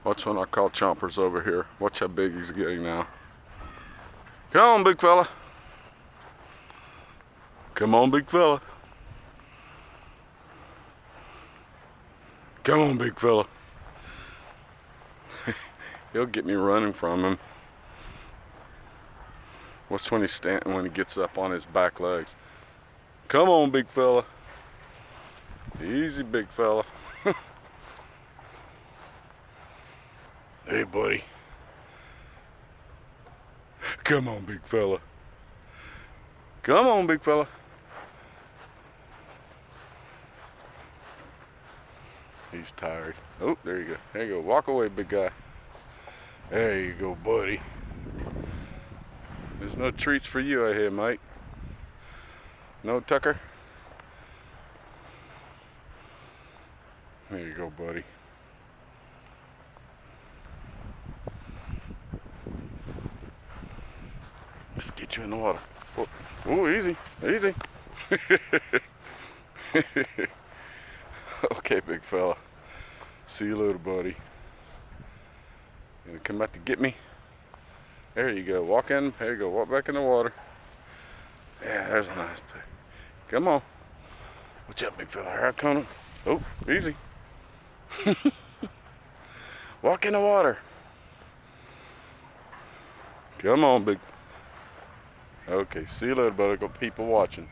Watch one I call chompers over here. Watch how big he's getting now. Come on, big fella. Come on, big fella. Come on, big fella. He'll get me running from him. Watch when he's standing, when he gets up on his back legs. Come on, big fella. Easy, big fella. Hey, buddy. Come on, big fella. Come on, big fella. He's tired. Oh, there you go. There you go. Walk away, big guy. There you go, buddy. There's no treats for you out here, mate. No, Tucker? There you go, buddy. Let's get you in the water. Oh, oh, easy, easy. Okay, big fella. See you later, buddy. You gonna come out to get me? There you go. Walk in. There you go. Walk back in the water. Yeah, there's a nice place. Come on. What's up, big fella? Here I come. Oh, easy. Walk in the water. Come on, big. Okay, see you later, buddy. Got people watching.